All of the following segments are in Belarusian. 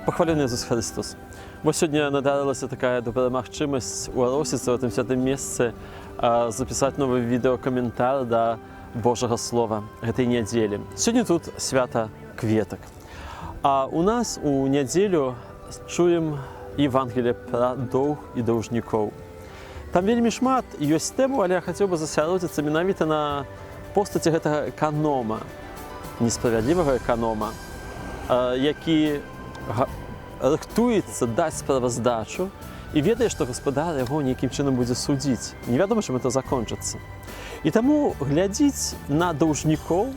Похвалений Ісус Христос. Бо сьогодні надарилася така добра можливість у Росіці, в цьому святому місці, записати новий відеокоментар до Божого Слова цієї неділі. Сьогодні тут свято квіток. А у нас у неділю чуємо Євангеліє про долг і должників. Там вельми шмат ёсць тэму, але я хацеў бы засяродзіцца менавіта на постаці гэтага эканома, несправядлівага эканома, які рыхтуецца даць справаздачу і ведае, што гаспадар яго нейкім чынам будзе судзіць. Невядома, чым это закончыцца. І таму глядзіць на даўжнікоў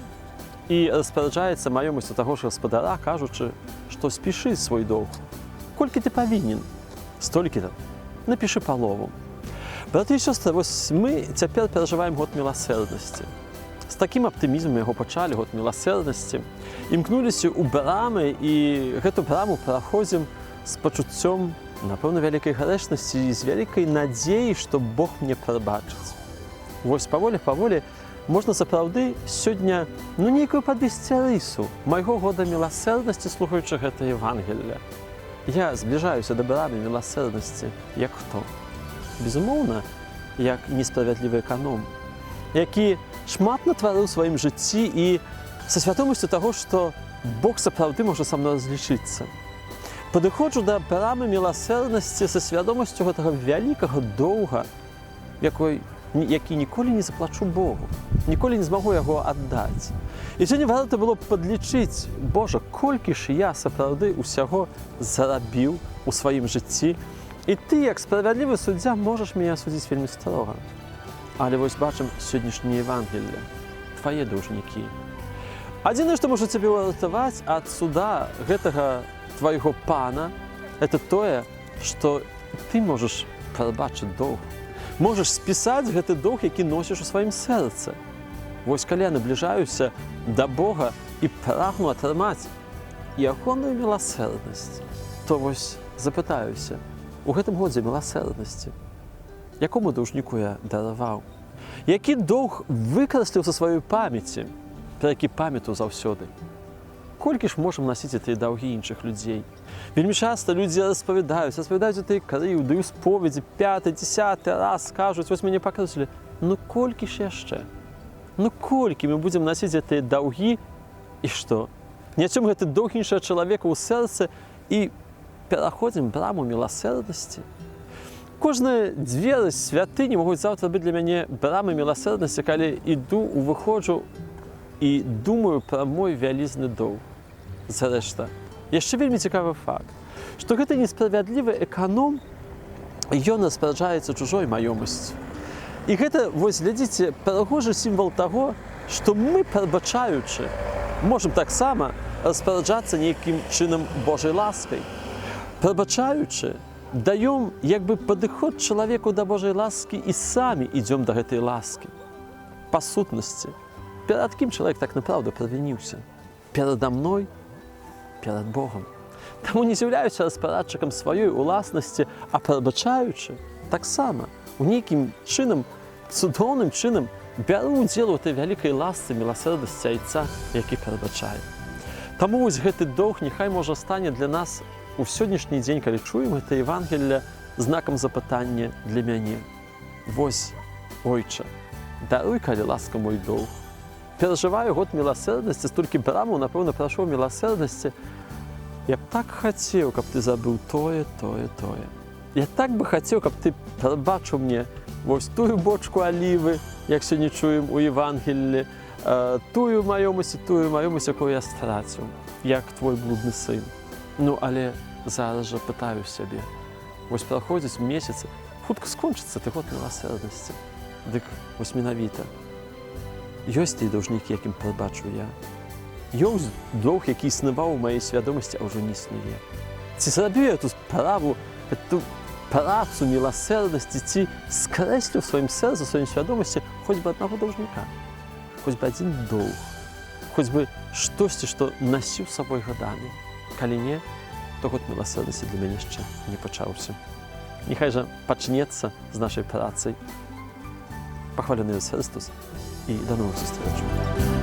і распараджаецца маёмасцю таго ж гаспадара, кажучы, што спішы свой доўг. Колькі ты павінен? Столькі-то. Напішы палову. Браты і сёстры, вось мы цяпер перажываем год міласэрнасці. З такім аптымізмам яго пачалі год міласэрнасці. Імкнуліся ў брамы і гэту браму праходзім з пачуццём, напэўна, вялікай грэшнасці і з вялікай надзеяй, што Бог мне прабачыць. Вось паволі можна сапраўды сёння нейкую падвесці рысу майго года міласэрнасці, слухаючы гэта Євангелле. Я збліжаюся да брамы міласэрнасці, як хто? Безумоўна, як несправядлівы эканом, які шмат натварыў у сваім жыцці і са свядомасцю таго, што Бог сапраўды можа са мной разлічыцца. Падыходжу да брамы міласэрнасці са свядомасцю гэтага вялікага доўга, які ніколі не заплачу Богу, ніколі не змагу яго аддаць. І сёння варта было б падлічыць, Божа, колькі ж я сапраўды ўсяго зарабіў у сваім жыцці, і ты, як справядлівы суддзя, можаш мяне судзіць вельмі строга. Але вось бачым сённяшняе Євангелле, твае даўжнікі. Адзінае, што можа цябе ўратаваць ад суда гэтага твайго пана, это тое, што ты можаш прабачыць доўг. Можаш спісаць гэты доўг, які носіш у сваім сэрцы. Вось калі я набліжаюся да Бога і прагну атрымаць ягоную міласэрнасць, то вось запытаюся, у гэтым годзе міласэрнасці, якому даўжніку я дараваў? Які доўг выкарыстаў са сваёй памяці, пра які памятаю заўсёды? Колькі ж можам насіць тыя даўгі іншых людзей? Вельмі часта людзі распавядаюць тыя крыўды, споведзі, 5-ы, 10-ы раз кажуць, вось мяне пакрыўдзілі. Ну колькі ж яшчэ? Ну колькі мы будзем насіць тыя даўгі, і што? Няцём гэты доўг іншага чалавека ў сэрцы і пераходзім браму міласэрнасці. Кожныя дзверы святыні могуць заўтра быць для мяне брамай міласэрнасці, калі іду, выходжу і думаю пра мой вялізны доўг. Зрэшта, яшчэ вельмі цікавы факт, што гэты несправядлівы эканом, ён распараджаецца чужой маёмасцю. І гэта, вось, глядзіце, прыгожы сімвал таго, што мы, прабачаючы, можам таксама распараджацца нейкім чынам Божай ласкай. Прабачаючы, даём як бы падыход чалавеку да Божай ласкі і самі ідзём да гэтай ласкі. Па сутнасці, перад кім чалавек так напраўду правініўся? Перада мной, перад Богом. Таму не з'яўляюся распарадчыкам сваёй уласнасці, а прабачаючы, таксама, у нейкім чынам, цудоўным чынам бяру ўдзел у той вялікай ласцы міласэрнасці Айца, які прабачае. Таму вось гэты доўг няхай можа стане для нас у сённяшні дзень, калі чуем гэта Євангелле, знакам запытання для мяне. Вось, Ойча, даруй, калі ласка, мой доўг. Перажываю год міласэрнасці, столькі брамаў, напэўна, прайшоў міласэрнасці. Я б так хацеў, каб ты забыў тое. Я так бы хацеў, каб ты прабачыў мне вось тую бочку алівы, як сёння чуем у Євангеллі, тую маёмасць, якую я страціў, як твой блудны сын. Ну, але зараз жа пытаю сябе. Вось праходзіць месяцы, хутка скончыцца ты год міласэрнасці. Дык вось менавіта. Ёсць тыя даўжнікі, якім прабачу я. Ёсць доўг, які існаваў у маёй свядомасці, а ўжо не існуе. Ці зрабіў я эту справу, эту працу міласэрнасці, ці скрэслю ў сваім сэрцы, у сваім свядомасці хоць бы аднаго даўжніка, хоць бы адзін доўг, хоць бы штосьці, што насіў сабой гадамі. Калі не, то год міласэрнасці для мяне яшчэ не пачаўся. Няхай жа пачнецца з нашай працай. Пахвалены Ісус Христос і да новых сустрэч.